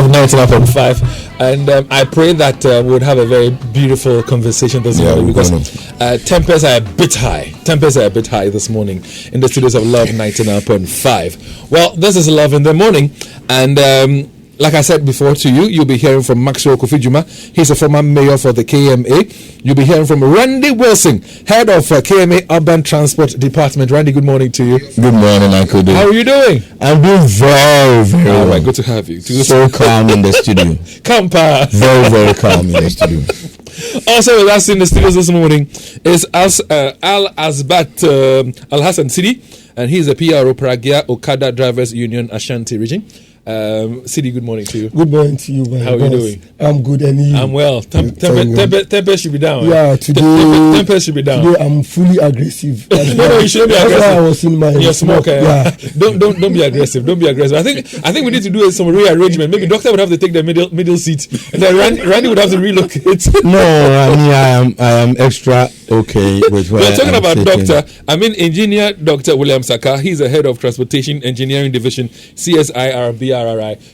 Love 99.5, and I pray that we would have a very beautiful conversation this morning because temperatures are a bit high. Temperatures are a bit high this morning in the studios of Love 99.5. Well, this is Love in the Morning, and like I said before to you, you'll be hearing from Maxwell Kofi-Juma. He's a former mayor for the KMA. You'll be hearing from Randy Wilson, head of KMA Urban Transport Department. Randy, good morning to you. Good morning, Uncle Dave. How are you doing? I'm doing very, very well. All right, good to have you. So calm in the studio. Kampa. Very, very calm in the studio. Also with us in the studios this morning is Al Asbat Al Hassan Sidi, and he's a PRO Pragya Okada Drivers Union Ashanti region. Sidi, good morning to you. Good morning to you, man. How are you doing? I'm good, and you? I'm well. Temper should be down. Yeah, today. Temper should be down. Today I'm fully aggressive. No, you shouldn't be aggressive. That's why I was in my. You're smoker. Yeah. Don't be aggressive. Don't be aggressive. I think we need to do some rearrangement. Maybe Doctor would have to take the middle seat, and then Randy would have to relocate. No, I am extra okay with what we're talking about sitting. Doctor. I mean, Engineer Dr. William Saka. He's the head of Transportation Engineering Division, CSIRBRRI.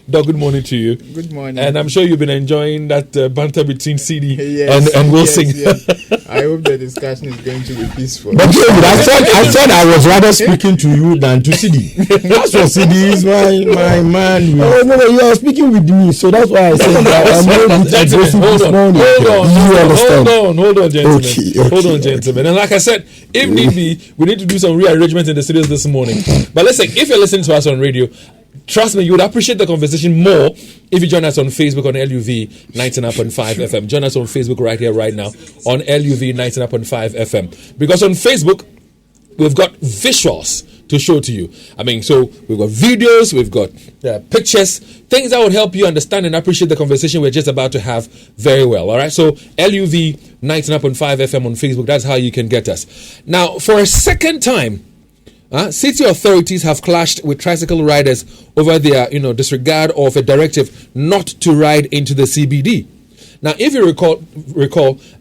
Doc, good morning to you. Good morning. And I'm sure you've been enjoying that banter between CD yes, and Wilson. Yes. I hope the discussion is going to be peaceful. But David, I said I was rather speaking to you than to CD. That's what CD is, my man. Oh, no, you are speaking with me, so that's why I said that I'm not with aggressive this morning. Hold on, gentlemen. Okay. Hold on, gentlemen. And like I said, if need be, we need to do some rearrangement in the studios this morning. But listen, if you're listening to us on radio, trust me, you would appreciate the conversation more if you join us on Facebook on LUV 99.5 FM. Join us on Facebook right here, right now on LUV 99.5 FM. Because on Facebook, we've got visuals to show to you. I mean, so we've got videos, we've got pictures, things that would help you understand and appreciate the conversation we're just about to have very well. All right, so LUV 99.5 FM on Facebook, that's how you can get us. Now, for a second time, city authorities have clashed with tricycle riders over their, disregard of a directive not to ride into the CBD. Now, if you recall,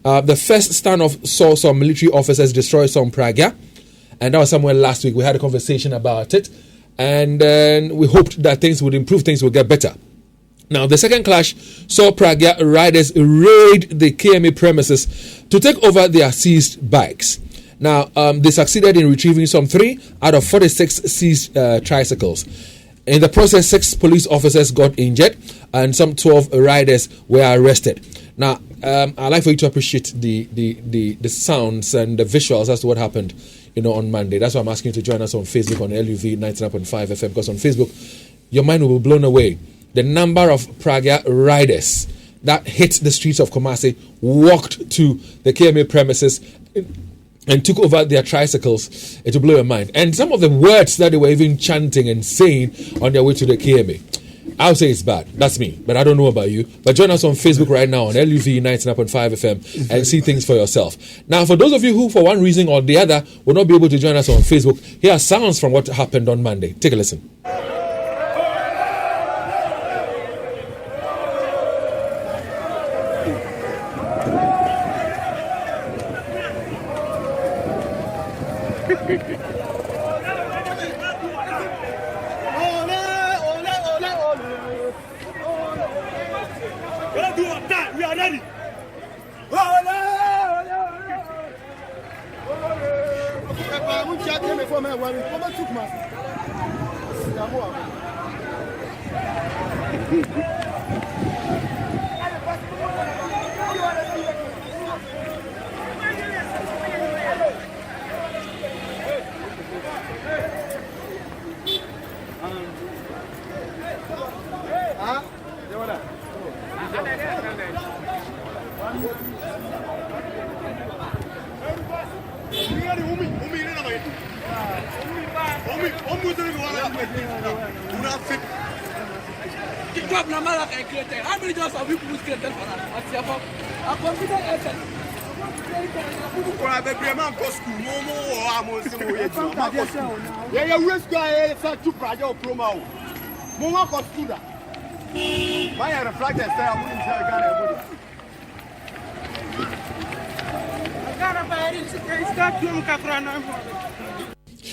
the first standoff saw some military officers destroy some Pragya, and that was somewhere last week. We had a conversation about it, and then we hoped that things would improve, things would get better. Now, the second clash saw Pragya riders raid the KMA premises to take over their seized bikes. Now, they succeeded in retrieving some 3 out of 46 seized tricycles. In the process, 6 police officers got injured and some 12 riders were arrested. Now, I'd like for you to appreciate the sounds and the visuals as to what happened, on Monday. That's why I'm asking you to join us on Facebook on LUV 99.5 FM, because on Facebook, your mind will be blown away. The number of Pragya riders that hit the streets of Kumasi, walked to the KMA premises, and took over their tricycles. It will blow your mind. And some of the words that they were even chanting and saying on their way to the KMA, I would say it's bad. That's me. But I don't know about you. But join us on Facebook right now on LUV 99.5 FM and see things for yourself. Now, for those of you who, for one reason or the other, will not be able to join us on Facebook, here are sounds from what happened on Monday. Take a listen.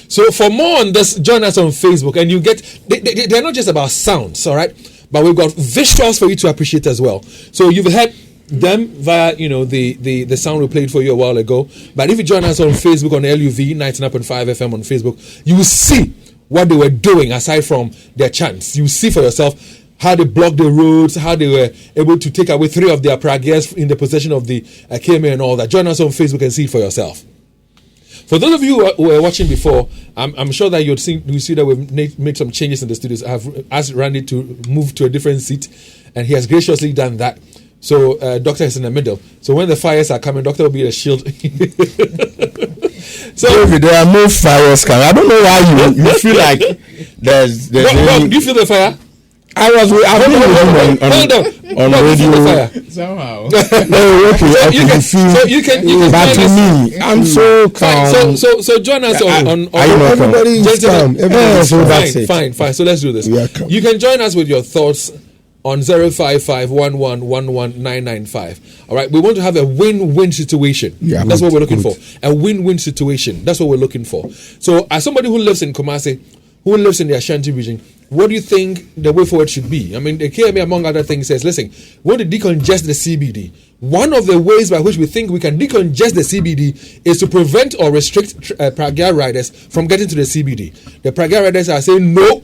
So for more on this, join us on Facebook, and you get they're not just about sounds, all right, but we've got visuals for you to appreciate as well. So you've heard them via the sound we played for you a while ago. But if you join us on Facebook on LUV 99.5 FM on Facebook, you will see what they were doing aside from their chants. You see for yourself how they blocked the roads, how they were able to take away 3 of their Pragyas in the possession of the KMA and all that. Join us on Facebook and see it for yourself. For those of you who were watching before, I'm sure that you see that we've made some changes in the studios. I have asked Randy to move to a different seat, and he has graciously done that. So Doctor is in the middle. So when the fires are coming, Doctor will be a shield. So David, there are no fires coming. I don't know why you feel like there's Rob, do you feel the fire? I've been on radio. Somehow. So you can but to me, I'm so calm. So join us on everybody is calm. Fine. So let's do this. You can join us with your thoughts on 055-11-11-995. All right, we want to have a win-win situation. That's what we're looking for. A win-win situation. That's what we're looking for. So, as somebody who lives in Kumasi, who lives in the Ashanti region, what do you think the way forward should be? I mean, the KMA, among other things, says, listen, we want to decongest the CBD. One of the ways by which we think we can decongest the CBD is to prevent or restrict Pragya riders from getting to the CBD. The Pragya riders are saying, no,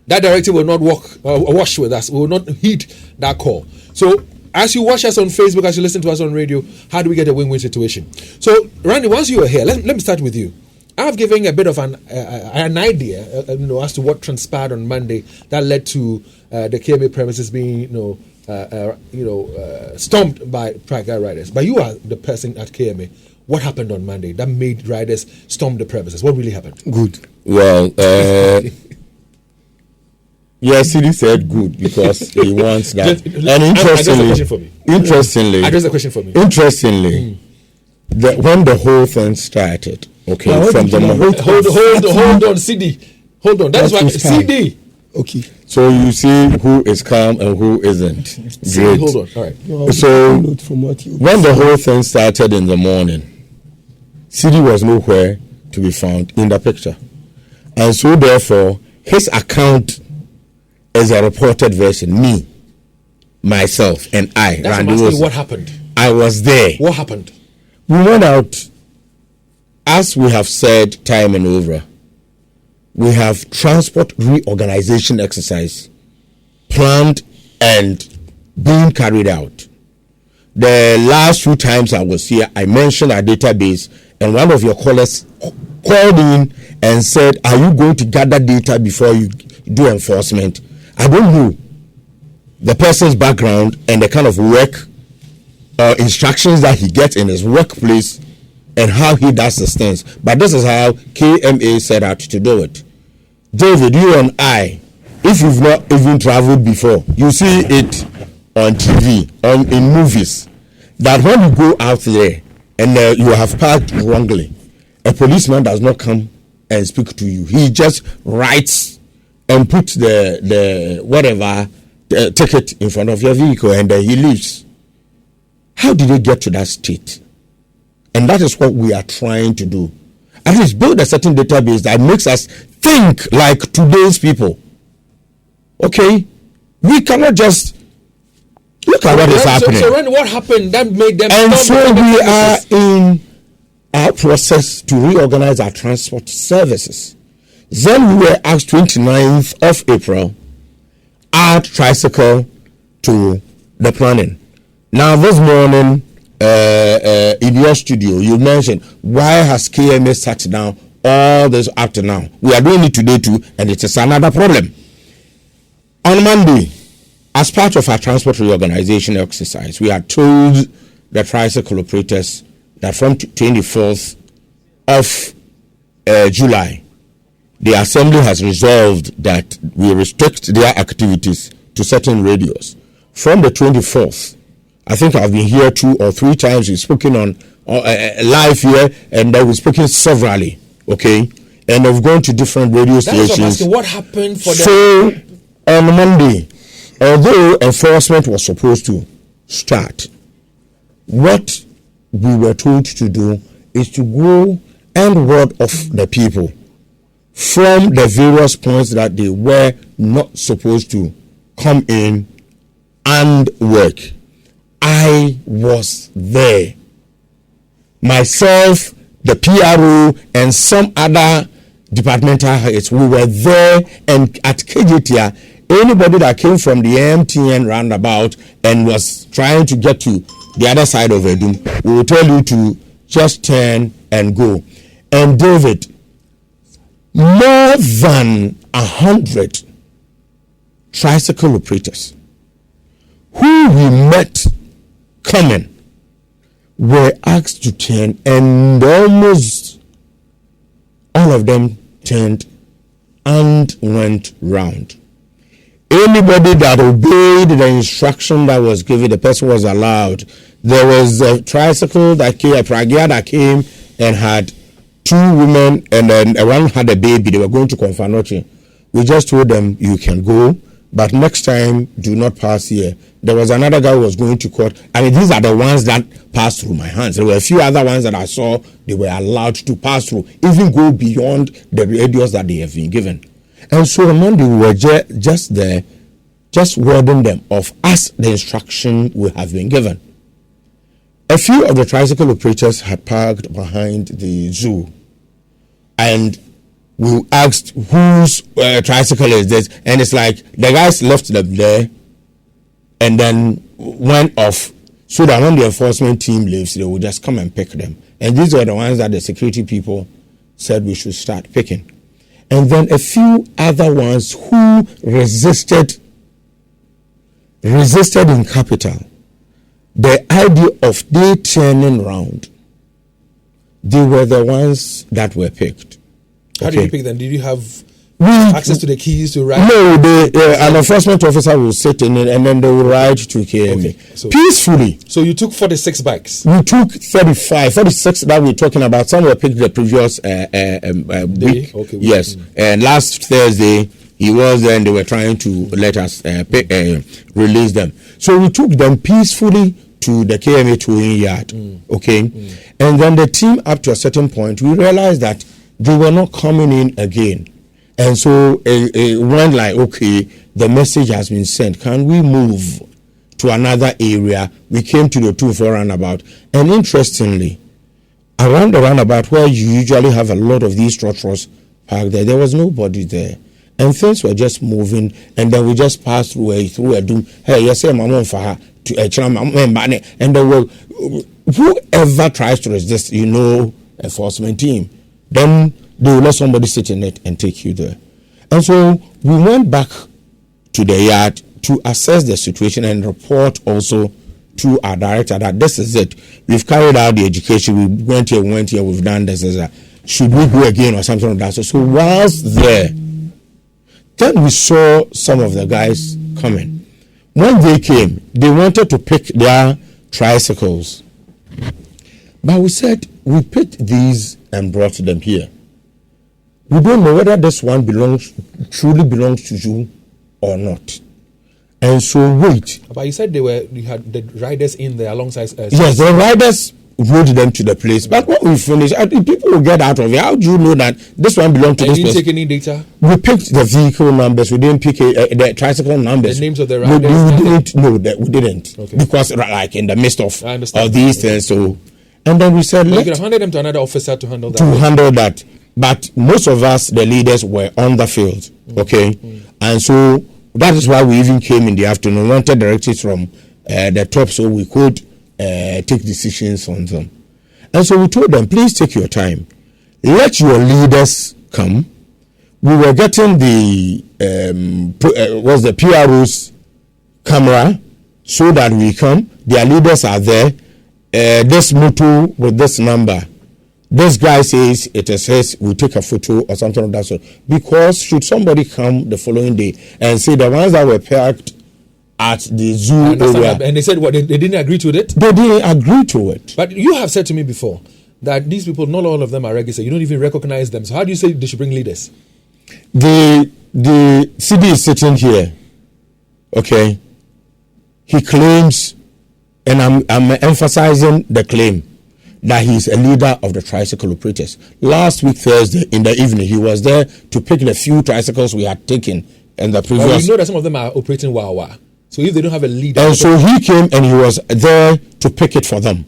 that directive will not wash with us. We will not heed that call. So, as you watch us on Facebook, as you listen to us on radio, how do we get a win-win situation? So, Randy, once you are here, let me start with you. I've given a bit of an idea, as to what transpired on Monday that led to the KMA premises being, stormed by Pragya riders. But you are the person at KMA. What happened on Monday that made riders storm the premises? What really happened? Good. Well, yes, he said good because he wants that. And interestingly, address the question for me. Interestingly, when the whole thing started, okay, from the moment. Hold on, CD. Hold on. That's why CD. Okay. So you see who is calm and who isn't. Great. Hold on. All right. So when the whole thing started in the morning, CD was nowhere to be found in the picture, and so therefore his account is a reported version. Me, myself, and I. That's Randy what happened? I was there. What happened? We went out, as we have said time and over. We have transport reorganization exercise planned and being carried out. The last few times I was here, I mentioned our database, and one of your callers called in and said, are you going to gather data before you do enforcement? I don't know the person's background and the kind of work instructions that he gets in his workplace and how he does his things. But this is how KMA set out to do it. David, you and I, if you've not even traveled before, you see it on TV, in movies, that when you go out there and you have parked wrongly, a policeman does not come and speak to you. He just writes and puts the whatever ticket in front of your vehicle, and then he leaves. How did they get to that state? And that is what we are trying to do. At least build a certain database that makes us think like today's people. Okay? We cannot just look at what is happening. So Randy, what happened that made them? And so we are in our process to reorganize our transport services. Then we were asked 29th of April, add tricycle to the planning. Now this morning, in your studio, you mentioned, why has KMA sat down all this up to now? We are doing it today too, and it is another problem. On Monday, as part of our transport reorganization exercise, we had told the tricycle operators that from 24th of July, the assembly has resolved that we restrict their activities to certain radios. From the 24th, I think I've been here 2 or 3 times. We've spoken on live here, and we've spoken severally. Okay, and we've gone to different radio stations. What happened for so on Monday, although enforcement was supposed to start, what we were told to do is to go and ward off the people from the various points that they were not supposed to come in and work. I was there. Myself, the PRO, and some other departmental heads, we were there, and at KJTR, anybody that came from the MTN roundabout and was trying to get to the other side of Edum, we will tell you to just turn and go. And David, more than 100 tricycle operators who we met coming were asked to turn, and almost all of them turned and went round. Anybody that obeyed the instruction that was given, the person was allowed. There was a tricycle that came, a Pragya that came and had 2 women, and then one had a baby. They were going to Konfanochi. We just told them, you can go, but next time do not pass here. There was another guy who was going to court. I mean, these are the ones that passed through my hands. There were a few other ones that I saw they were allowed to pass through, even go beyond the radius that they have been given. And so on Monday, we were just there, just warding them off as the instruction we have been given. A few of the tricycle operators had parked behind the zoo, and we asked whose tricycle is this, and it's like the guys left them there and then went off, so that when the enforcement team leaves, they will just come and pick them. And these were the ones that the security people said we should start picking. And then a few other ones who resisted in capital. The idea of they turning round, they were the ones that were picked. How did you pick them? Did you have access to the keys to ride? No, an enforcement officer will sit in it, and then they will ride to KMA. Okay, so peacefully. So you took 46 bikes? We took 46 that we're talking about. Some were picked the previous week. Okay, yes. And last Thursday, he was there, and they were trying to let us release them. So we took them peacefully to the KMA towing yard. Okay. And then the team, up to a certain point, we realized that they were not coming in again. And so it went like, okay, the message has been sent. Can we move to another area? We came to the 2-4 roundabout. And interestingly, around the roundabout where you usually have a lot of these trotros parked there was nobody there. And things were just moving. And then we just passed through a doom. Hey, yes, I'm on fire to a channel. And there were, whoever tries to resist, enforcement team, then they will let somebody sit in it and take you there. And so we went back to the yard to assess the situation and report also to our director that this is it. We've carried out the education. We went here, we've done this. Should we go again or something like that? So whilst there, then we saw some of the guys coming. When they came, they wanted to pick their tricycles. But we said, we picked these and brought them here. We don't know whether this one truly belongs to you or not. And so wait. But you said you had the riders in there alongside us. Yes, the riders rode them to the place. But when we finish, people will get out of it. How do you know that this one belongs to this person? You didn't take any data? We picked the vehicle numbers. We didn't pick the tricycle numbers. The names of the riders? We didn't. Okay. Because like in the midst of these things. So, and then we said, you could have handed them to another officer to handle that. Handle that. But most of us, the leaders, were on the field. Okay? And so that is why we even came in the afternoon. We wanted directives from the top so we could take decisions on them. And so we told them, please take your time. Let your leaders come. We were getting the PRO's camera so that we come. Their leaders are there. This motor with this number. This guy says it is his, we take a photo or something of that sort. Because should somebody come the following day and say the ones that were parked at the zoo area, and they said what, they didn't agree to it? They didn't agree to it. But you have said to me before that these people, not all of them are registered. You don't even recognize them. So how do you say they should bring leaders? The CD is sitting here. Okay. He claims, and I'm emphasizing the claim, that he's a leader of the tricycle operators. Last week, Thursday, in the evening, he was there to pick the few tricycles we had taken and the But previous. we know that some of them are operating Wawa. So if they don't have a leader, And so he came and he was there to pick it for them.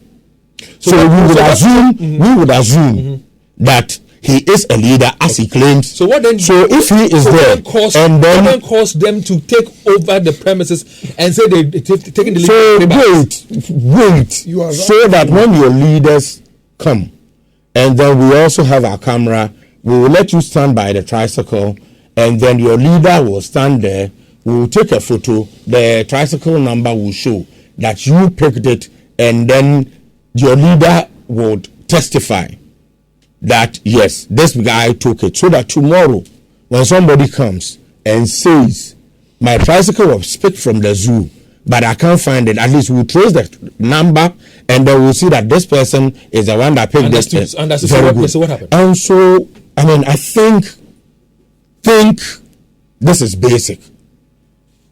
So we would assume that he is a leader as he claims. So what then? So if he is there, what then then caused them to take over the premises and say they've taken the so lead? wait, You are right. so that when your leaders come, and then we also have our camera, we will let you stand by the tricycle, and then your leader will stand there. We will take a photo. The tricycle number will show that you picked it, and then your leader would testify that yes, this guy took it, so that tomorrow when somebody comes and says my tricycle was picked from the zoo but I can't find it, at least we'll trace the number and then we'll see that this person is the one that picked this. So what happened? And so I mean, I think this is basic,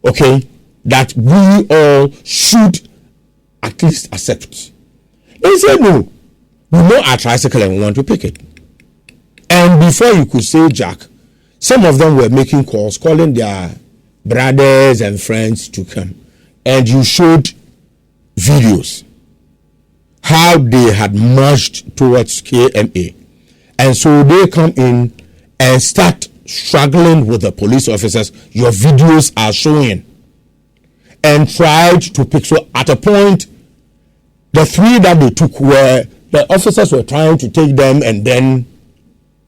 okay, that we all should at least accept. They say no, we know our tricycle and we want to pick it. And before you could say Jack, some of them were making calls, calling their brothers and friends to come. And you showed videos how they had marched towards KMA. And so they come in and start struggling with the police officers. Your videos are showing. And tried to pick. So at a point, the three that they took were, the officers were trying to take them and then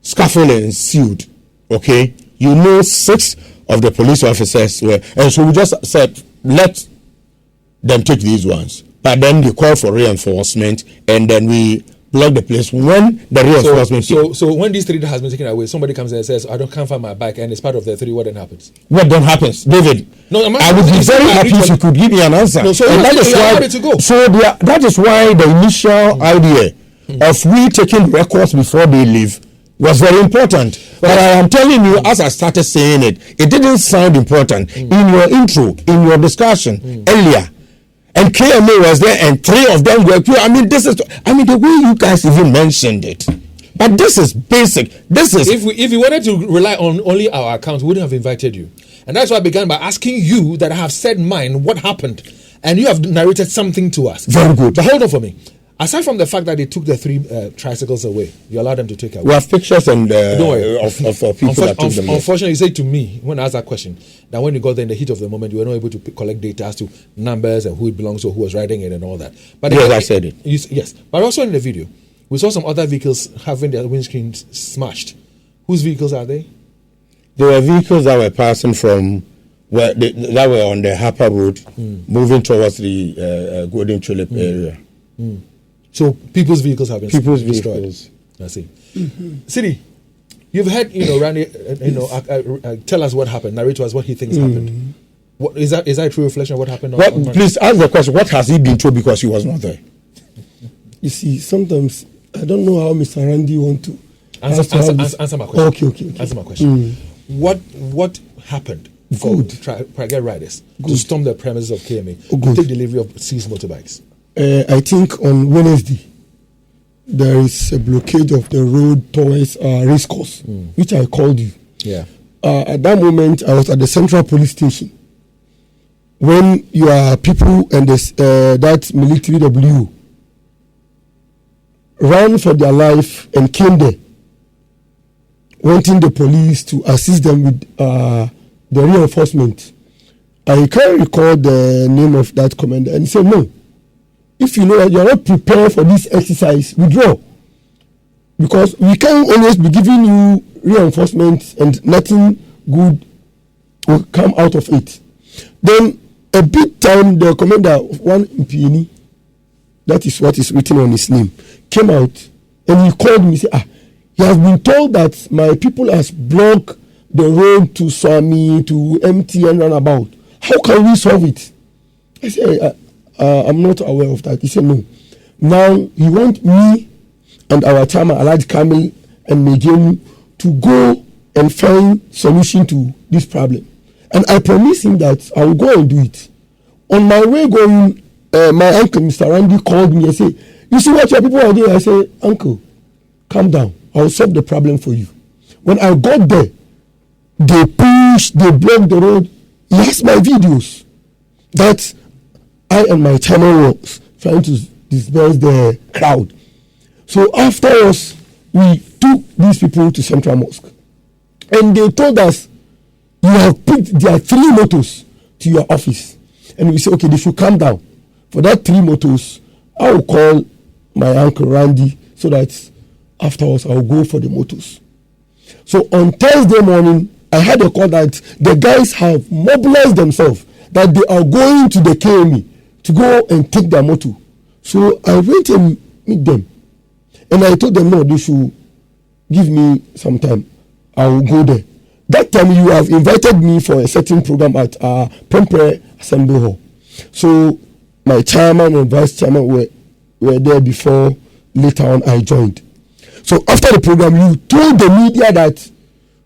scuffle ensued. Okay? You know, 6 of the police officers were, and so we just said, let them take these ones. But then they called for reinforcement and then we blocked the place when the reinforcement came. So when these 3 has been taken away, somebody comes in and says, can't find my bike, and it's part of the 3, what then happens? What then happens? David, no, I would be very happy if you could give me an answer. No, so and that is why, to go. so that is why the initial idea of we taking records before they leave was very important. But I am telling you, as I started saying it, it didn't sound important in your intro, in your discussion earlier. And KMA was there, and 3 of them were. I mean, the way you guys even mentioned it. But this is basic. This is. If we wanted to rely on only our account, we wouldn't have invited you. And that's why I began by asking you that I have said mine, what happened, and you have narrated something to us. Very good. But hold on for me. Aside from the fact that they took the 3 tricycles away, you allowed them to take away. We have pictures and Don't worry. of people that took them. Unfortunately, you said to me when I asked that question that when you got there in the heat of the moment, you were not able to collect data as to numbers and who it belongs to, who was riding it, and all that. But yes, I said it. Yes, but also in the video, we saw some other vehicles having their windscreens smashed. Whose vehicles are they? There were vehicles that were passing from that were on the Harper Road, moving towards the Golden Tulip area. So people's vehicles have been People's destroyed. vehicles. I see. Sidi, you've heard, Randy, tell us what happened. Narrate to us what he thinks happened. What is that? Is that a true reflection of what happened? Please ask the question. What has he been told because he was not there? You see, sometimes I don't know how Mr. Randy want to answer my question. Okay. Answer my question. What happened for Good. Pragya riders to storm the premises of KMA, Good. take delivery of seized motorbikes? I think on Wednesday there is a blockade of the road towards race course, which I called you. Yeah. At that moment, I was at the Central Police Station when your people and that military W ran for their life and came there, wanting the police to assist them with the reinforcement. I can't recall the name of that commander, and he said, no, if you know that you are not prepared for this exercise, withdraw. Because we can't always be giving you reinforcement and nothing good will come out of it. Then a bit time, the commander of one Mpini, that is what is written on his name, came out and he called me and said, he has been told that my people has blocked the road to Swami, to MTN runabout. How can we solve it? I said, I'm not aware of that. He said, no. Now he wants me and our chairman, Alhaji Kamil and Mejemu, to go and find solution to this problem. And I promised him that I will go and do it. On my way going, my uncle, Mr. Randy, called me and said, you see what your people are doing? I said, uncle, calm down. I will solve the problem for you. When I got there, they push, they block the road. He has my videos that I and my chairman was trying to disperse the crowd. So afterwards, we took these people to Central Mosque, and they told us, you have picked their 3 motos to your office. And we said, okay, they should come down. For that 3 motos, I will call my uncle Randy so that afterwards I will go for the motos. So on Thursday morning, I had a call that the guys have mobilized themselves, that they are going to the KME to go and take their moto. So I went and meet them. And I told them, no, they should give me some time. I will go there. That time you have invited me for a certain program at Pempre Assembly Hall. So my chairman and vice chairman were there before. Later on, I joined. So after the program, you told the media that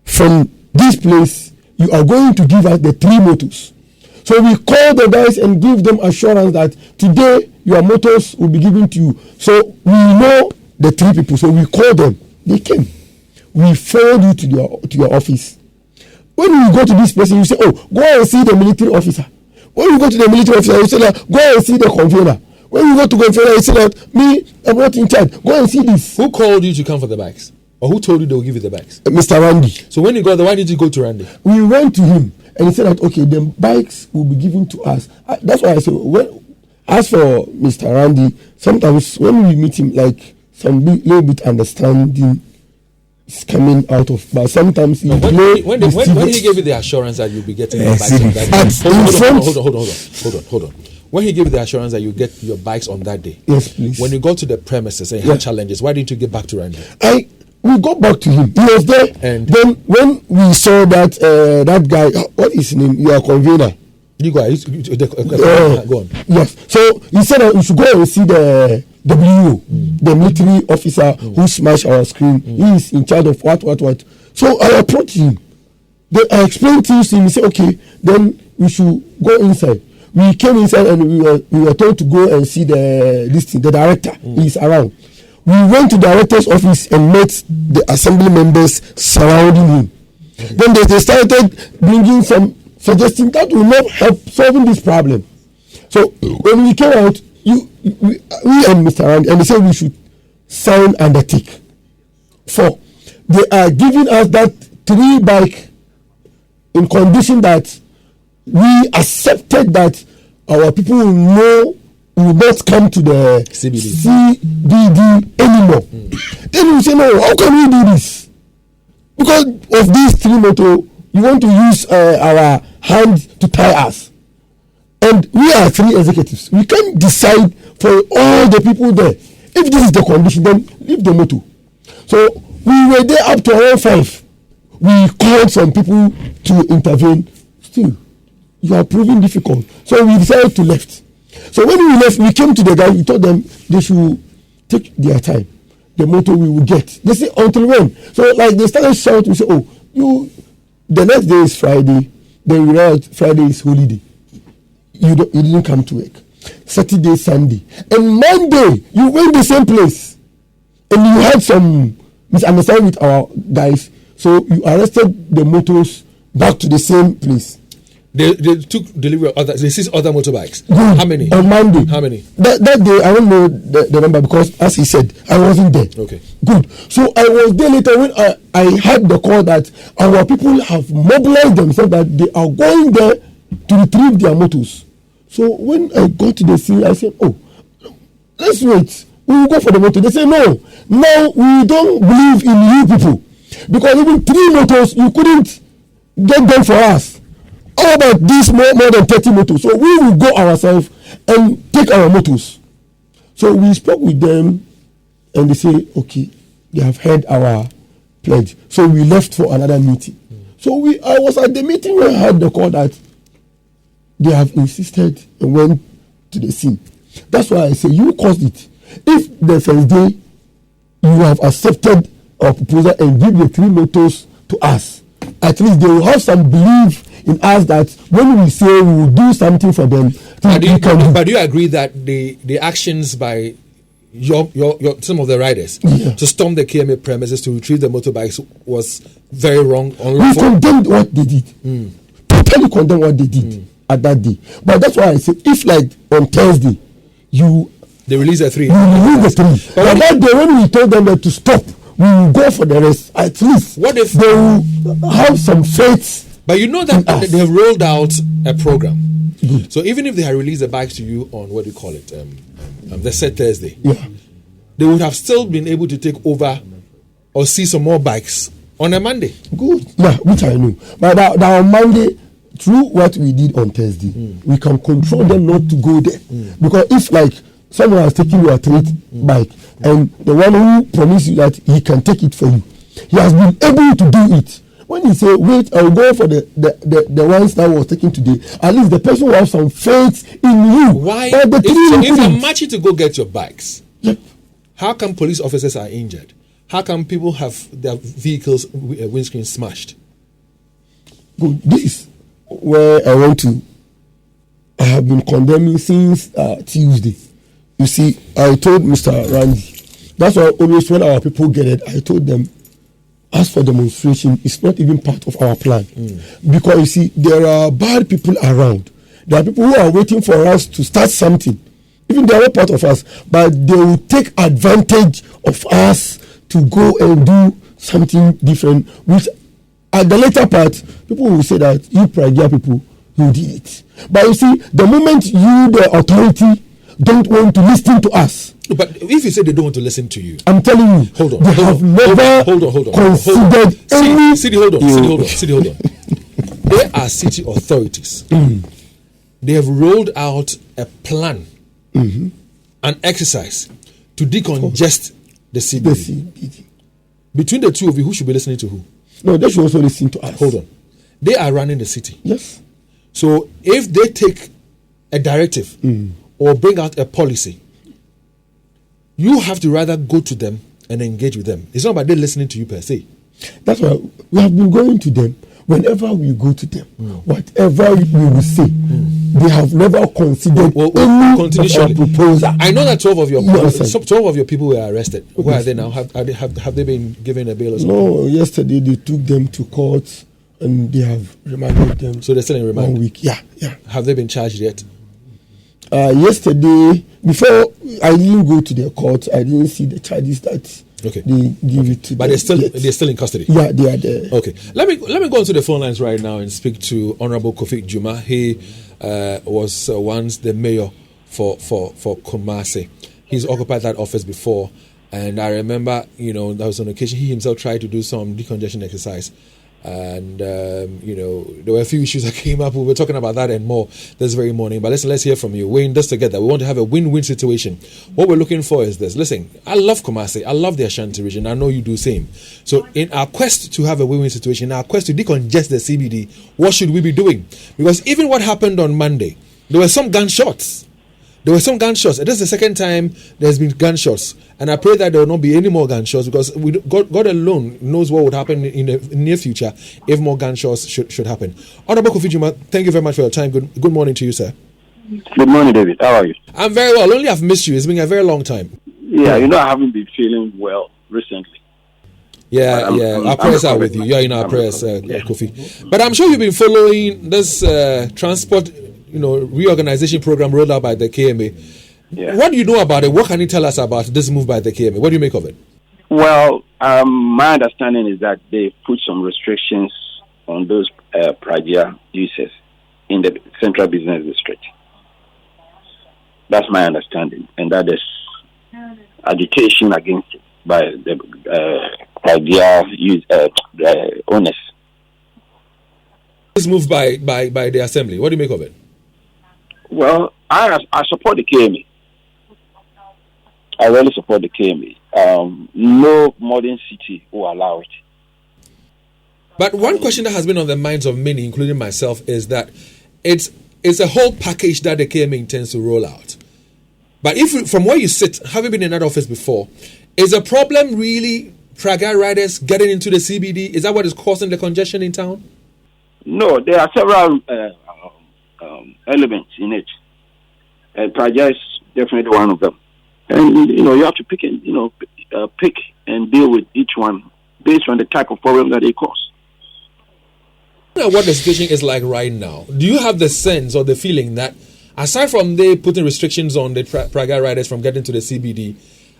from this place, you are going to give us the 3 motos. So we called the guys and give them assurance that today your motos will be given to you. So we know the 3 people. So we called them. They came. We followed you to your office. When you go to this person, you say, oh, go and see the military officer. When you go to the military officer, you say that, go and see the convener. When you go to convener, you say that, me, I'm not in charge. Go and see this. Who called you to come for the bikes? Or who told you they will give you the bikes? Mr. Randy. So when you got there, why did you go to Randy? We went to him and he said that, okay, the bikes will be given to us. That's why I said, as for Mr. Randy, sometimes when we meet him, like some little bit understanding is coming out of, but sometimes he when he gave you the assurance that you'll be getting your bikes on that day. Hold on. When he gave you the assurance that you get your bikes on that day, yes, please. When you got to the premises and had challenges, why didn't you get back to Randy? We got back to him. He was there. And then when we saw that guy, what is his name? Your convener. You guys, go on. Yes. So he said that we should go and see the WO, the military officer who smashed our screen. He is in charge of what. So I approached him. Then I explained things to him. He said, okay, then we should go inside. We came inside and we were told to go and see the director. He is around. We went to the director's office and met the assembly members surrounding him. Then they started bringing some suggestions that will not help solving this problem. So when we came out, we and Mr. Randy, and they said we should sign undertake. 4, they are giving us that 3 bike in condition that we accepted that our people will not come to the CBD anymore. Then we say, no, how can we do this? Because of these 3 motos, you want to use our hands to tie us. And we are 3 executives. We can't decide for all the people there. If this is the condition, then leave the moto. So we were there up to around 5. We called some people to intervene. Still, you are proving difficult. So we decided to left. So when we left, we came to the guy. We told them they should take their time. The motor we will get. They say, until when? So like they started shouting. We say, oh, the next day is Friday. Then we realized Friday is holiday. You didn't come to work. Saturday, Sunday, and Monday you went the same place, and you had some misunderstanding with our guys. So you arrested the motors back to the same place. They took delivery of other. They seized other motorbikes. Good. How many? On Monday. How many? That day I don't know the number because as he said I wasn't there. Okay. Good. So I was there later when I had the call that our people have mobilized themselves that they are going there to retrieve their motors. So when I got to the scene, I said, oh, let's wait. We will go for the motor. They say, no, now we don't believe in you people. Because even 3 motors, you couldn't get them for us. How about this more than 30 motors? So we will go ourselves and take our motors. So we spoke with them and they say, okay, they have heard our pledge. So we left for another meeting. So I was at the meeting when I had the call that they have insisted and went to the scene. That's why I say you caused it. If the first day you have accepted our proposal and give the 3 motors to us, at least they will have some belief in us that when we say we will do something for them. But do you agree that the actions by your some of the riders to storm the KMA premises to retrieve the motorbikes was very wrong. We condemned what they did. Totally condemned what they did at that day. But that's why I said, if like on Thursday, they release the 3. You release the 3. But that day when we told them that to stop, we will go for the rest. At least what if they will have some faith? But you know that they have rolled out a program. Good. So even if they had released the bikes to you on what do you call it, the said Thursday, they would have still been able to take over or see some more bikes on a Monday. Good. Yeah, which I know. But that on Monday, through what we did on Thursday, we can control them not to go there. Because if like someone has taken your trade bike and the one who promised you that he can take it for you, he has been able to do it. When you say, wait, I'll go for the ones that was taken today, at least the person will have some faith in you. Why? If you're matching to go get your bikes, how come police officers are injured? How come people have their vehicles windscreen smashed? Good. This is where I have been condemning since Tuesday. You see, I told Mr. Randy, that's why always when our people get it, I told them, as for demonstration, it's not even part of our plan. Because you see, there are bad people around. There are people who are waiting for us to start something. Even they are not part of us, but they will take advantage of us to go and do something different, which at the later part, people will say that you Pragya people, you did it. But you see, the moment you, the authority, don't want to listen to us. But if you say they don't want to listen to you, I'm telling you, hold on. They are city authorities. They have rolled out a plan, an exercise to decongest the CBD. Between the two of you, who should be listening to who? No, they should also listen to us. Hold on. They are running the city. Yes. So if they take a directive or bring out a policy, you have to rather go to them and engage with them. It's not about them listening to you per se. That's why we have been going to them. Whenever we go to them, whatever we will say, they have never considered any proposal. I know that 12 of your people were arrested. Where are they now? Have they been given a bail or something? No, yesterday they took them to court and they have remanded them. So they're still in remand? 1 week, yeah. Have they been charged yet? Yesterday, before I didn't go to the court, I didn't see the charges that they give it to. But they're still in custody. Yeah, they are there. Okay, let me go onto the phone lines right now and speak to Honorable Kofi Juma. He was once the mayor for Kumasi. He's occupied that office before, and I remember, there was an occasion he himself tried to do some decongestion exercise. And there were a few issues that came up. We were talking about that and more this very morning. But let's hear from you. We're in this together. We want to have a win-win situation. What we're looking for is this. Listen, I love Kumasi. I love the Ashanti region. I know you do same. So in our quest to have a win-win situation, in our quest to decongest the CBD, what should we be doing? Because even what happened on Monday, there were some gunshots. This is the second time there's been gunshots. And I pray that there will not be any more gunshots, because God alone knows what would happen in the near future if more gunshots should happen. Honorable Kofi Juma, thank you very much for your time. Good morning to you, sir. Good morning, David. How are you? I'm very well. Only I've missed you. It's been a very long time. Yeah, I haven't been feeling well recently. Yeah. Our prayers are with you. You're in our prayers, Kofi. But I'm sure you've been following this transport reorganization program rolled out by the KMA. Yeah. What do you know about it? What can you tell us about this move by the KMA? What do you make of it? Well, my understanding is that they put some restrictions on those Pragya users in the central business district. That's my understanding, and that is agitation against it by the Pragya owners. This move by the assembly, what do you make of it? Well, I support the KMA. I really support the KMA. No modern city will allow it. But one question that has been on the minds of many, including myself, is that it's a whole package that the KMA intends to roll out. But if from where you sit, having been in that office before, is a problem really Pragya riders getting into the CBD? Is that what is causing the congestion in town? No, there are several elements in it. Pragya is definitely one of them. And you have to pick and deal with each one based on the type of problem that they cause. What the situation is like right now, do you have the sense or the feeling that aside from they putting restrictions on the Pragya riders from getting to the CBD,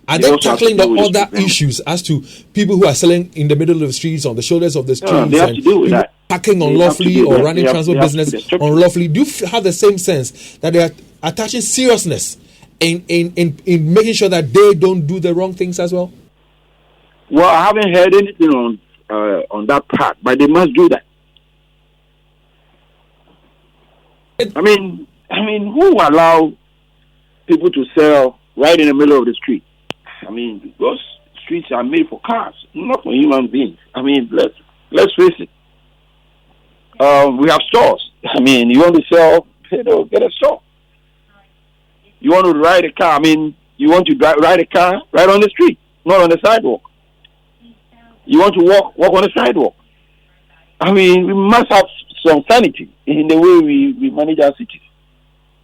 are they tackling the other issues as to people who are selling in the middle of the streets, on the shoulders of the streets, they have to do with that. Parking unlawfully or running transport business unlawfully? Do you have the same sense that they are attaching seriousness in making sure that they don't do the wrong things as well? Well, I haven't heard anything on that part, but they must do that. I mean, who allow people to sell right in the middle of the street? I mean, those streets are made for cars, not for human beings. I mean, let's face it. We have stores. I mean, you want to sell, get a store. You want to ride a car. I mean, you want to ride a car right on the street, not on the sidewalk. You want to walk on the sidewalk. I mean, we must have some sanity in the way we manage our cities.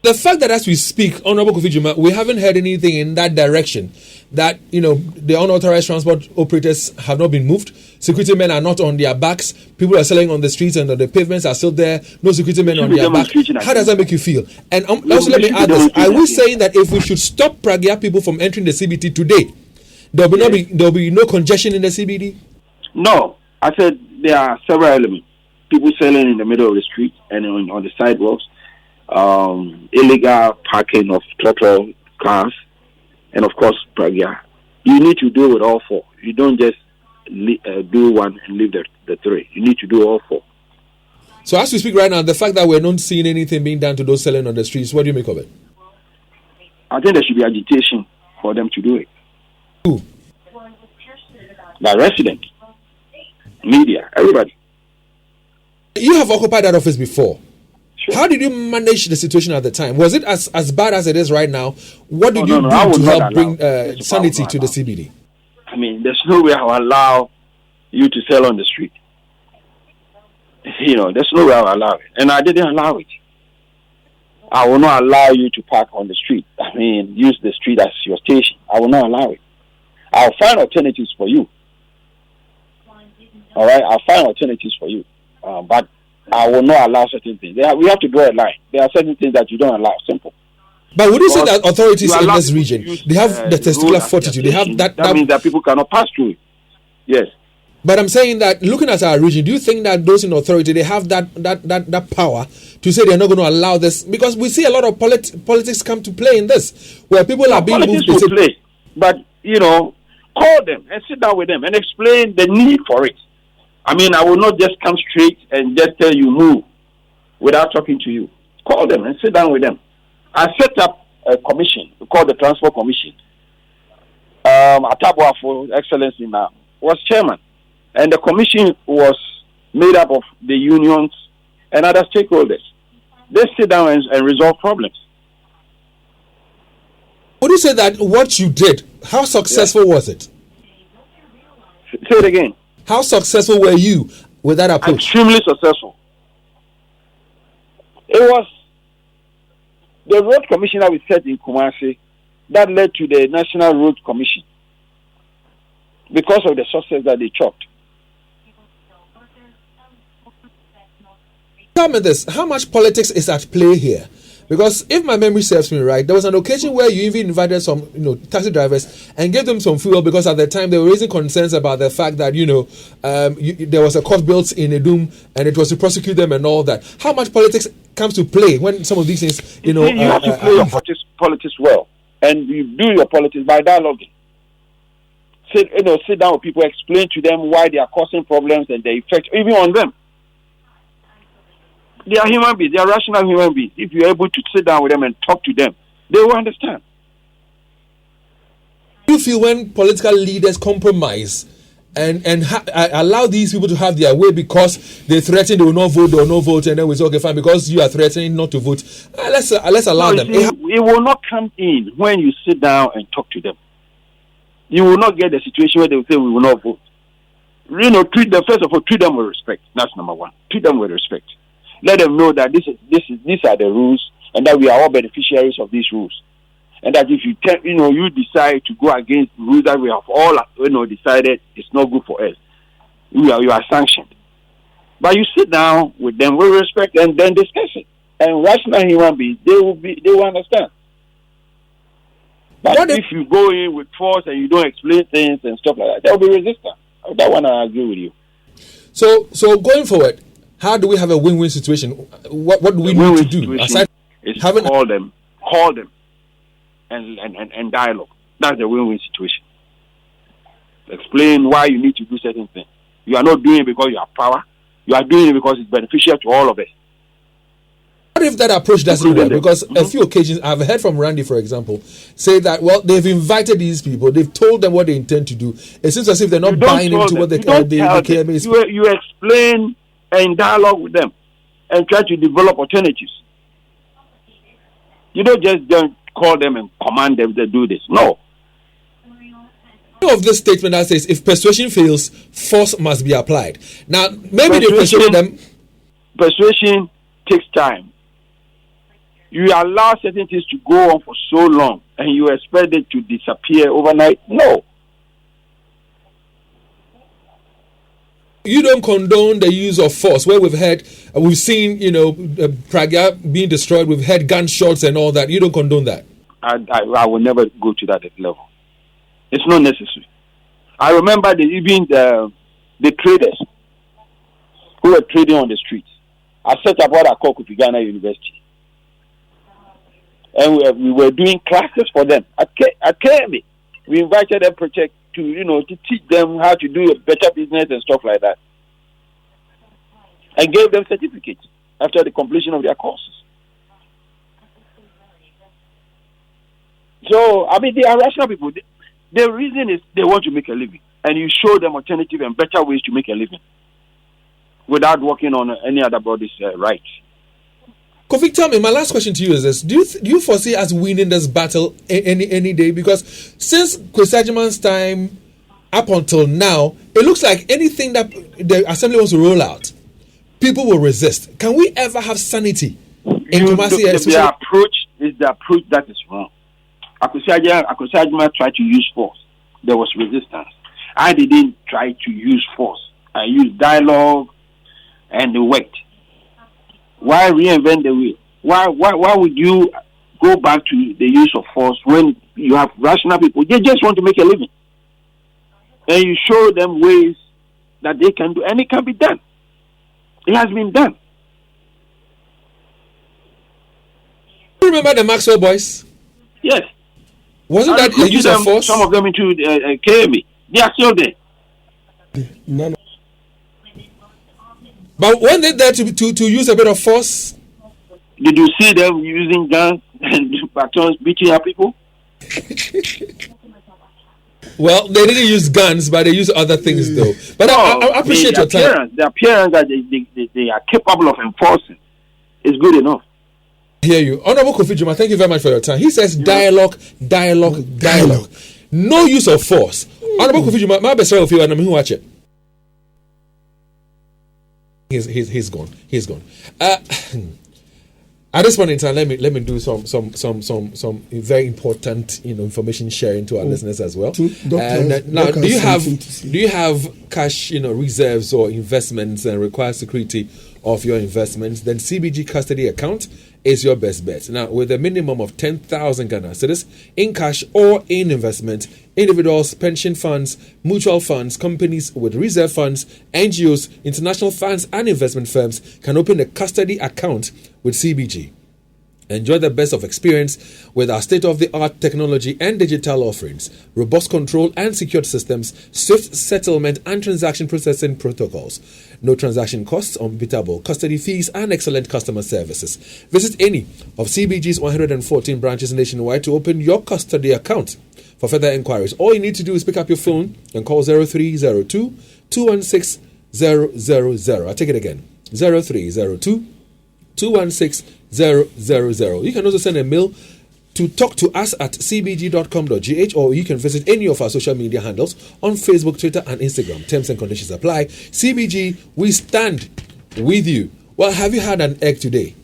The fact that as we speak, Honorable Kofi Juma, we haven't heard anything in that direction, that, the unauthorized transport operators have not been moved, security men are not on their backs, people are selling on the streets and the pavements are still there, no security men on their back. How does that make you feel? And also let me add this, are we saying that if we should stop Pragya people from entering the CBD today, there will be no congestion in the CBD? No, I said there are several elements. People selling in the middle of the street and on the sidewalks, illegal parking of total cars, and of course Pragya. You need to deal with all four. You don't just do one and leave the three. You need to do all four. So as we speak right now, the fact that we're not seeing anything being done to those selling on the streets, what do you make of it? I think there should be agitation for them to do it. Who? The residents, media, everybody. You have occupied that office before. Sure. How did you manage the situation at the time? Was it as bad as it is right now? What did you do to help bring sanity to the CBD? I mean, there's no way I'll allow you to sell on the street. There's no way I'll allow it. And I didn't allow it. I will not allow you to park on the street. I mean, use the street as your station. I will not allow it. I'll find alternatives for you. All right? I'll find alternatives for you. But I will not allow certain things. We have to draw a line. There are certain things that you don't allow. Simple. But would you say that authorities in this region, they have the testicular fortitude? They have that means that people cannot pass through it. Yes. But I'm saying that looking at our region, do you think that those in authority, they have that power to say they're not going to allow this? Because we see a lot of politics come to play in this, where people are being moved to play. But call them and sit down with them and explain the need for it. I mean, I will not just come straight and just tell you move without talking to you. Call them and sit down with them. I set up a commission called the Transport Commission. Atabwa, for excellency now, was chairman. And the commission was made up of the unions and other stakeholders. They sit down and resolve problems. Would you say that what you did, how successful was it? Say it again. How successful were you with that approach? Extremely successful. It was the road commission that we set in Kumasi that led to the National Road Commission because of the success that they chalked. Tell me this, how much politics is at play here? Because if my memory serves me right, there was an occasion where you even invited some, taxi drivers and gave them some fuel because at the time they were raising concerns about the fact that, there was a court built in Edum and it was to prosecute them and all that. How much politics comes to play when some of these things, you have to play your politics well, and you do your politics by dialoguing. Sit down with people, explain to them why they are causing problems and the effect even on them. They are human beings. They are rational human beings. If you're able to sit down with them and talk to them, they will understand. Do you feel when political leaders compromise and allow these people to have their way because they threaten they will not vote, and then we say, okay, fine, because you are threatening not to vote, let's allow them. It will not come in when you sit down and talk to them. You will not get the situation where they will say we will not vote. Treat them with respect. That's number one. Treat them with respect. Let them know that these are the rules and that we are all beneficiaries of these rules. and that if you decide to go against rules that we have all decided it's not good for us, you are sanctioned. But you sit down with them with respect and then discuss it. And rational human beings, they will understand. But if you go in with force and you don't explain things and stuff like that, there will be resistance. That one I agree with you. So going forward, how do we have a win-win situation? What do we need to do? Aside having call them, and dialogue. That's the win-win situation. Explain why you need to do certain things. You are not doing it because you have power. You are doing it because it's beneficial to all of us. What if that approach doesn't work? Because a few occasions, I've heard from Randy, for example, say that, well, they've invited these people, they've told them what they intend to do. It seems as if they're not buying into what the KMA is. You explain and dialogue with them and try to develop alternatives. You don't just call them and command them to do this. No. Of this statement that says if persuasion fails, force must be applied. Now, maybe they persuaded them. Persuasion takes time. You allow certain things to go on for so long and you expect it to disappear overnight. No. You don't condone the use of force. Where we've seen, Pragya being destroyed. We've had gunshots and all that. You don't condone that. I will never go to that level. It's not necessary. I remember even the traders who were trading on the streets. I set up what I call Kupigana University. And we were doing classes for them. At KMA, we invited them to teach them how to do a better business and stuff like that. And gave them certificates after the completion of their courses. So, they are rational people. The reason is they want to make a living. And you show them alternative and better ways to make a living without working on any other body's rights. Kofi, tell me, my last question to you is this. Do you foresee us winning this battle any day? Because since Kwesi time up until now, it looks like anything that the assembly wants to roll out, people will resist. Can we ever have sanity in Kumasi? The approach is the approach that is wrong. Kwesi tried to use force. There was resistance. I didn't try to use force. I used dialogue and it worked. Why reinvent the wheel? Why would you go back to the use of force when you have rational people? They just want to make a living. And you show them ways that they can do, and it can be done. It has been done. Remember the Maxwell boys? Yes. Wasn't that the use of force? Some of them into KMA. They are still there. No. But when they there to use a bit of force? Did you see them using guns and batons beating up people? Well, they didn't use guns, but they used other things though. But I appreciate your time. The appearance that they are capable of enforcing is good enough. I hear you. Honorable Kofi Juma, thank you very much for your time. He says dialogue. No use of force. Honorable Kofi Juma, my best friend of you and I'm who watch it. He's gone. At this point in time, let me do some very important information sharing to our listeners as well. Now, do you have cash reserves or investments and require security of your investments? Then CBG custody account is your best bet. Now, with a minimum of 10,000 Ghana cedis in cash or in investment, individuals, pension funds, mutual funds, companies with reserve funds, NGOs, international funds, and investment firms can open a custody account with CBG. Enjoy the best of experience with our state-of-the-art technology and digital offerings, robust control and secured systems, swift settlement and transaction processing protocols. No transaction costs, unbeatable custody fees, and excellent customer services. Visit any of CBG's 114 branches nationwide to open your custody account. For further inquiries, all you need to do is pick up your phone and call 0302 216 000. I'll take it again. 0302 216 000. You can also send a mail to talk to us at cbg.com.gh, or you can visit any of our social media handles on Facebook, Twitter, and Instagram. Terms and conditions apply. CBG, we stand with you. Well, have you had an egg today?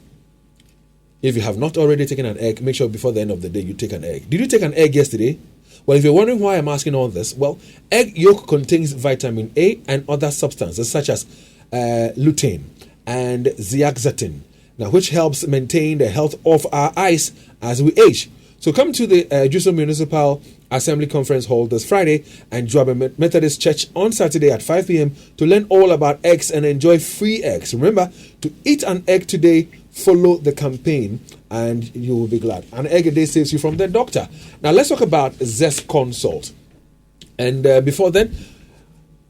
If you have not already taken an egg, make sure before the end of the day you take an egg. Did you take an egg yesterday? Well, if you're wondering why I'm asking all this, well, egg yolk contains vitamin A and other substances such as lutein and zeaxanthin, now which helps maintain the health of our eyes as we age. So come to the Juso Municipal Assembly Conference Hall this Friday and Joabe Methodist Church on Saturday at 5 p.m. to learn all about eggs and enjoy free eggs. Remember, to eat an egg today, follow the campaign and you will be glad. An egg a day saves you from the doctor. Now let's talk about Zest Consult. And before then,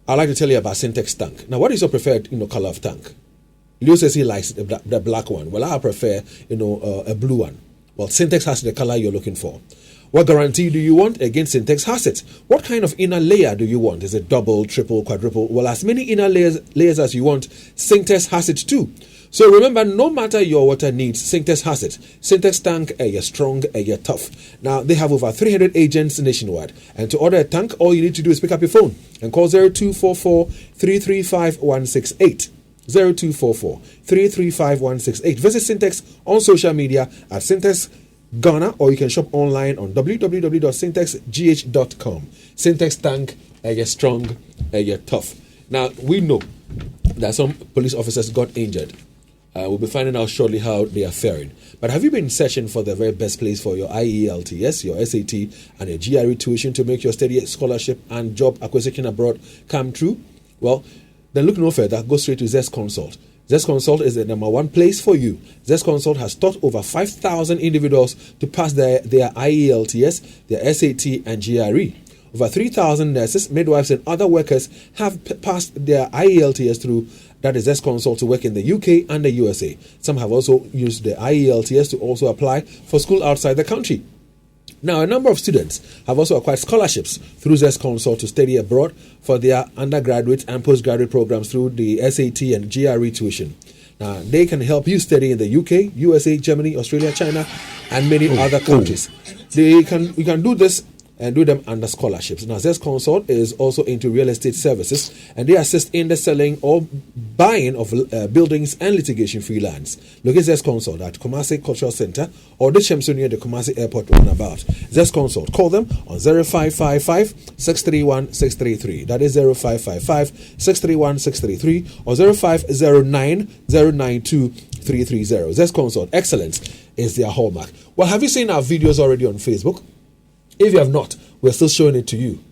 I'd like to tell you about Syntex tank. Now, what is your preferred color of tank? Leo says he likes the black one. Well, I prefer a blue one. Well, Syntex has the color you're looking for. What guarantee do you want? Again, Syntex has it. What kind of inner layer do you want? Is it double, triple, quadruple? Well, as many inner layers as you want, Syntex has it too. So remember, no matter your water needs, Syntex has it. Syntex tank, you're strong, you're tough. Now, they have over 300 agents nationwide. And to order a tank, all you need to do is pick up your phone and call 0244 335 168. 0244 335 168. Visit Syntex on social media at Syntex Ghana, or you can shop online on www.syntexgh.com. Syntex tank, you're strong, you're tough. Now, we know that some police officers got injured. We'll be finding out shortly how they are faring. But have you been searching for the very best place for your IELTS, your SAT, and your GRE tuition to make your study scholarship and job acquisition abroad come true? Well, then look no further. Go straight to Zest Consult. Zest Consult is the number one place for you. Zest Consult has taught over 5,000 individuals to pass their IELTS, their SAT, and GRE. Over 3,000 nurses, midwives, and other workers have passed their IELTS through that is Zest Consult to work in the UK and the USA. Some have also used the IELTS to also apply for school outside the country. Now, a number of students have also acquired scholarships through Zest Consult to study abroad for their undergraduate and postgraduate programs through the SAT and GRE tuition. Now, they can help you study in the UK, USA, Germany, Australia, China, and many other countries. You can do this and do them under scholarships. Now, Zest Consult is also into real estate services, and they assist in the selling or buying of buildings and litigation-free lands. Look at Zest Consult at Kumasi Cultural Center or the Shemsu near the Kumasi Airport runabout. Zest Consult. Call them on 0555 631 633. That is 0555 631 633 or 0509 092 330. Zest Consult. Excellence is their hallmark. Well, have you seen our videos already on Facebook? If you have not, we're still showing it to you.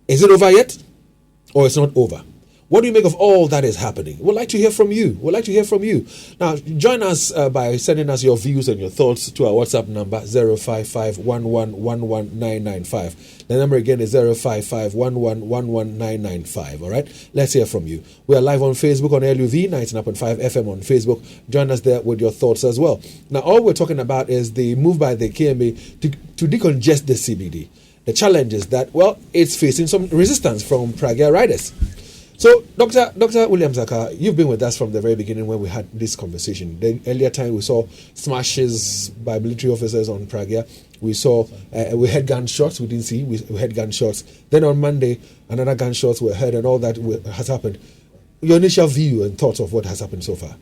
Is it over yet? Or it's not over? What do you make of all that is happening? We'd like to hear from you. Now, join us by sending us your views and your thoughts to our WhatsApp number 055-1111-995. The number again is 055-1111-995. All right? Let's hear from you. We are live on Facebook on LUV 99.5 FM on Facebook. Join us there with your thoughts as well. Now, all we're talking about is the move by the KMA to decongest the CBD. The challenge is that, well, it's facing some resistance from Pragya riders. So, Dr. William Zaka, you've been with us from the very beginning when we had this conversation. The earlier time we saw smashes by military officers on Pragya. We saw, we heard gunshots, we didn't see, we heard gunshots. Then on Monday, another gunshots were heard and all that has happened. Your initial view and thoughts of what has happened so far?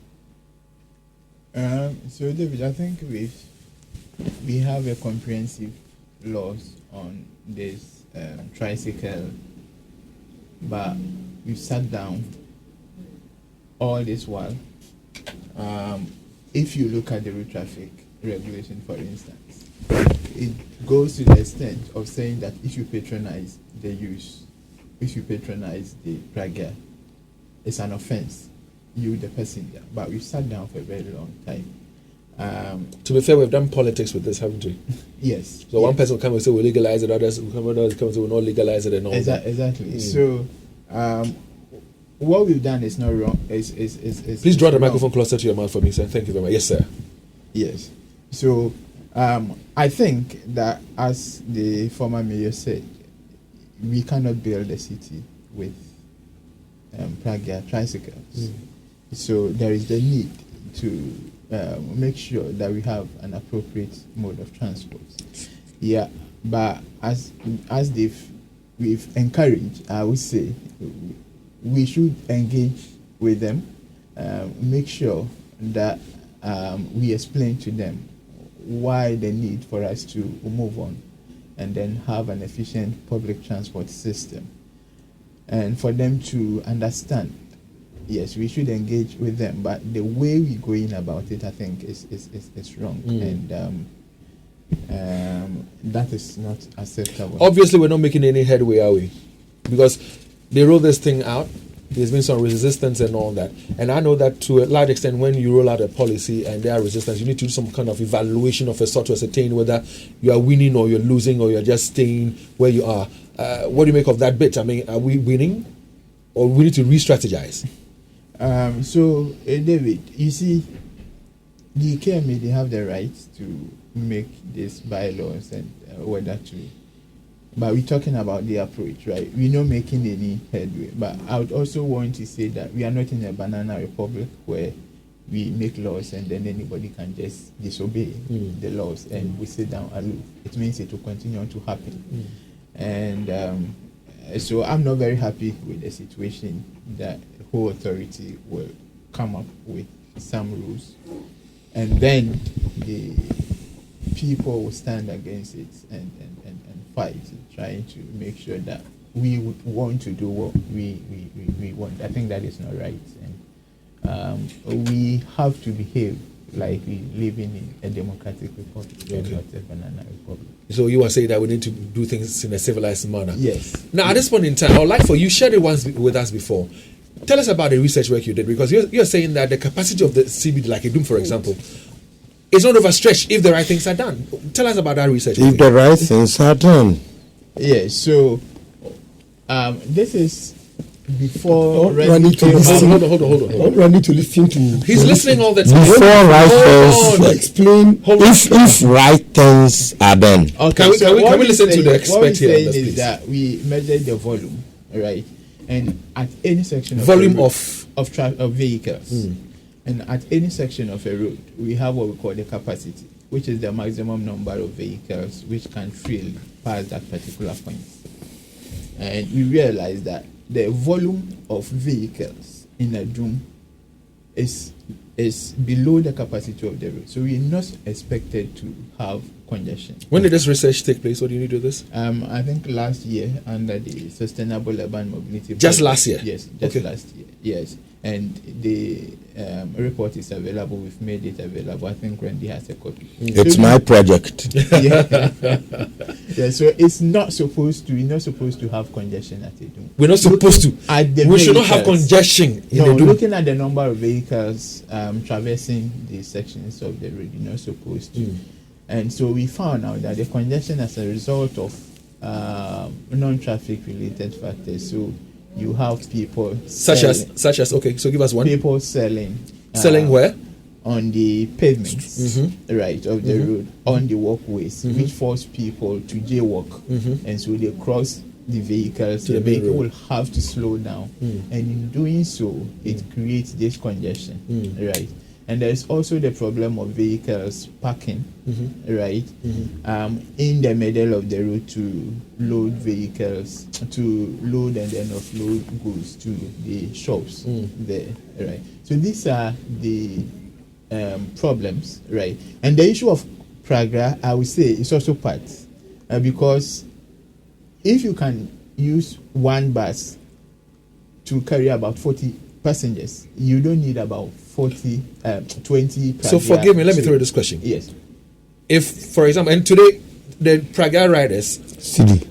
So, David, I think we have a comprehensive laws on this tricycle, but we've sat down all this while. If you look at the road traffic regulation, for instance, it goes to the extent of saying that if you patronize the use, if you patronize the Pragya, it's an offense, you the passenger. But we've sat down for a very long time. To be fair, we've done politics with this, haven't we? Yes. So one person will come and say we'll legalize it, others will come and say we'll not legalize it and all that. Exactly. So what we've done is not wrong. Please draw the microphone closer to your mouth for me, sir. Thank you very much. Yes, sir. Yes. So I think that, as the former mayor said, we cannot build a city with Pragya tricycles. So there is the need to make sure that we have an appropriate mode of transport. Yeah, but as we've encouraged, I would say, we should engage with them, make sure that we explain to them why the need for us to move on and then have an efficient public transport system, and for them to understand, yes, we should engage with them, but the way we're going about it, I think, is wrong, and that is not acceptable. Obviously, we're not making any headway, are we? Because they roll this thing out. There's been some resistance and all that. And I know that to a large extent, when you roll out a policy and there are resistance, you need to do some kind of evaluation of a sort to ascertain whether you are winning or you're losing or you're just staying where you are. What do you make of that bit? I mean, are we winning or we need to re-strategize? David, you see, the KMA, they have the right to make these bylaws and whether to. But we're talking about the approach, right? We're not making any headway. But I would also want to say that we are not in a banana republic where we make laws and then anybody can just disobey the laws and we sit down aloof. It means it will continue to happen. And so I'm not very happy with the situation that the whole authority will come up with some rules. And then the people will stand against it and fight, trying to make sure that we would want to do what we want. I think that is not right. And we have to behave like we live in a democratic republic and not a banana republic. So you are saying that we need to do things in a civilized manner? Yes. Now, at this point in time, I would like for you, shared it once with us before. Tell us about the research work you did, because you're saying that the capacity of the CBD, like Idum, for example, is not overstretched if the right things are done. Tell us about that research. If the right things are done. Yes, so this is before Randy to listen. Hold on. I want Randy to listen to. He's listening all the time. Before right things, Explain. if right things are done. Okay, can we listen to the expert here? What we're saying is that we measure the volume, right? And at any section of volume the road, of vehicles, and at any section of a road, we have what we call the capacity, which is the maximum number of vehicles which can fill past that particular point. And we realize that the volume of vehicles in a dome is below the capacity of the road. So we're not expected to have congestion. When did this research take place? What do you need to do this? I think last year under the Sustainable Urban Mobility. Just last year? Yes, last year. Yes. And the report is available. We've made it available. I think Randy has a copy. It's my project. Yeah, so it's not supposed to. We're not supposed to have congestion at Idum. We're not supposed to. We should not have congestion. Looking at the number of vehicles traversing the sections of the road, you're not supposed to. And so we found out that the congestion as a result of non-traffic related factors. So you have people such as okay, so give us one. People selling where? On the pavements, right, of the road, on the walkways, which force people to jaywalk, and so they cross the vehicles. The vehicle will have to slow down, and in doing so, it creates this congestion, right? And there's also the problem of vehicles parking, right, in the middle of the road to load vehicles, to load and then offload goods to the shops there, right? So these are the problems, right? And the issue of Pragya, I would say, is also part, because if you can use one bus to carry about 40 passengers, you don't need about 20 Pragya. So forgive me, let me throw this question. Yes. If, for example, and today the Pragya riders,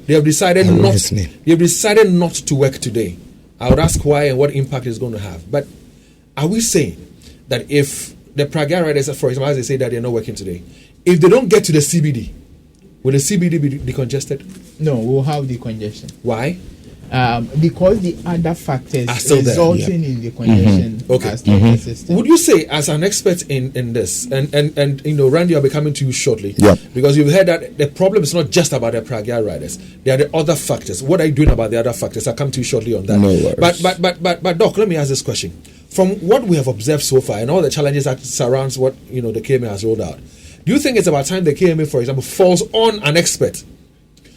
they have decided not to work today. I would ask why and what impact it's going to have. But are we saying that if the Pragya riders, for example, as they say that they're not working today, if they don't get to the CBD, will the CBD be decongested? No, we'll have decongestion. Why? Because the other factors resulting in the congestion are still persistent. Would you say, as an expert in this, and you know, Randy, I'll be coming to you shortly, because you've heard that the problem is not just about the Pragya riders; there are the other factors. What are you doing about the other factors? I'll come to you shortly on that. No worries. But Doc, let me ask this question: from what we have observed so far, and all the challenges that surrounds what the KMA has rolled out, do you think it's about time the KMA, for example, falls on an expert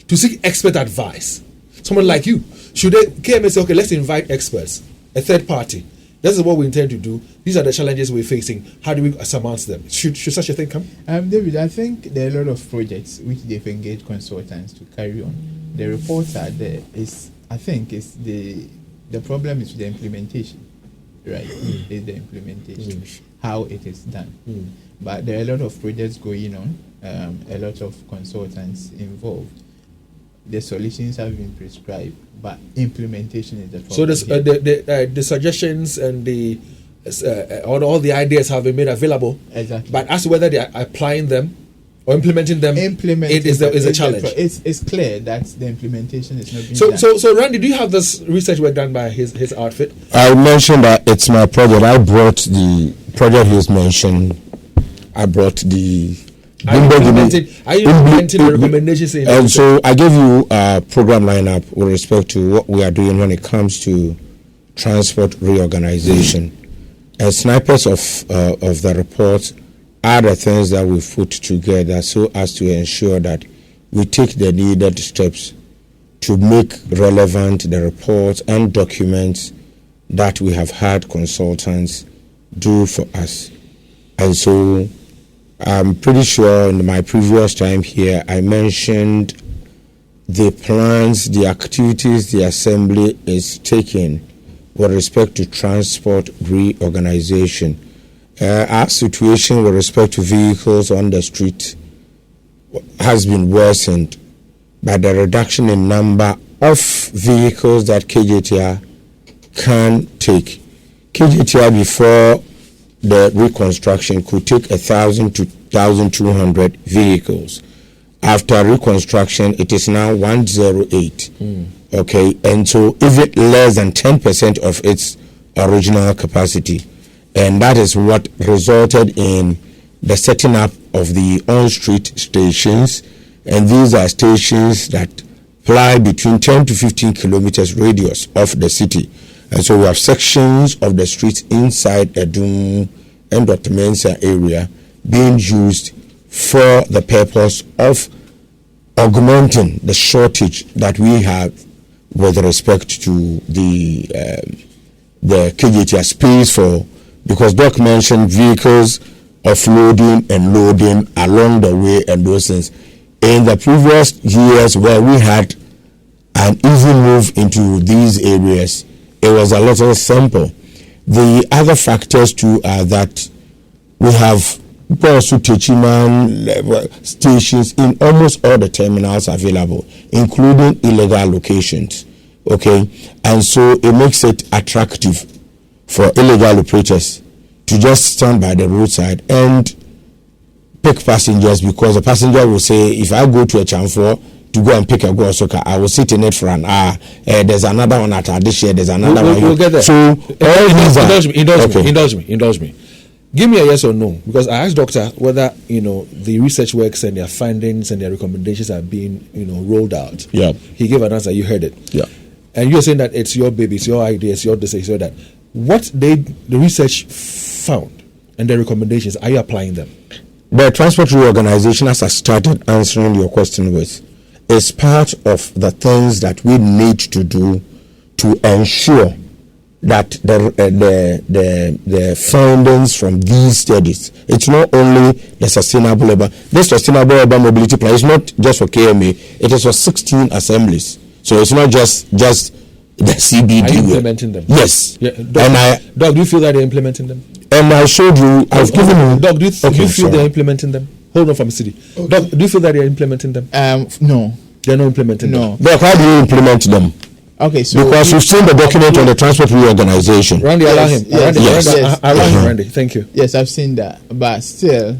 to seek expert advice? Someone like you. Should the KMA say, okay, let's invite experts, a third party, This is what we intend to do. These are the challenges we're facing. How do we surmount them? Should such a thing come? David, I think there are a lot of projects which they've engaged consultants to carry on. The reports are there. I think the problem is the implementation, right? Is the implementation, how it is done. But there are a lot of projects going on, a lot of consultants involved. The solutions have been prescribed, but implementation is the problem. So the suggestions and the all the ideas have been made available. Exactly. But as to whether they are applying them or implementing them, it is a challenge. It's clear that the implementation is not being done. So Randy, do you have this research work done by his outfit? I mentioned that it's my project. I brought the project he's mentioned. I brought the. Are you implementing the recommendations? And so I gave you a program lineup with respect to what we are doing when it comes to transport reorganization. And snipers of the report are the things that we put together so as to ensure that we take the needed steps to make relevant the reports and documents that we have had consultants do for us. And so I'm pretty sure in my previous time here, I mentioned the plans, the activities the Assembly is taking with respect to transport reorganization. Our situation with respect to vehicles on the street has been worsened by the reduction in number of vehicles that KJTR can take. KJTR before the reconstruction could take 1,000 to 1,200 vehicles. After reconstruction, it is now 108. Okay, and so even less than 10% of its original capacity, and that is what resulted in the setting up of the on-street stations, and these are stations that ply between 10 to 15 kilometers radius of the city. And so we have sections of the streets inside Edum and Dr. Mensah area being used for the purpose of augmenting the shortage that we have with respect to the KJTR space for, because Doc mentioned vehicles offloading and loading along the way and those things. In the previous years where we had an easy move into these areas, it was a little simple. The other factors too are that we have also Techiman stations in almost all the terminals available, including illegal locations. Okay, and so it makes it attractive for illegal operators to just stand by the roadside and pick passengers, because the passenger will say, if I go to a Chamfor to go and pick a Gosoka, I will sit in it for an hour. There's another one at Adishia, there's another one. We'll get there. So indulge me. Give me a yes or no, because I asked Doctor whether the research works and their findings and their recommendations are being rolled out. Yeah. He gave an answer. You heard it. Yeah. And you're saying that it's your baby, it's your idea, it's your this, it's your that. What the research found and the recommendations, are you applying them? The transport reorganization, as I started answering your question with, is part of the things that we need to do to ensure that the findings from these studies, it's not only the sustainable urban, this sustainable urban mobility plan is not just for KMA, it is for 16 assemblies. So it's not just the CBD. Are you implementing them? Yes. Yeah. Doc, do you feel that they're implementing them? And I showed you, I've given you. Doc, do you feel they're implementing them? Hold on from the city. Okay. Doc, do you feel that they're implementing them? No. They're not implementing them? Doc, how do you implement them? Okay, so because you've seen the document on the transport reorganization. Randy, allow him. Yes. Allow him, Randy. Thank you. Yes, I've seen that, but still,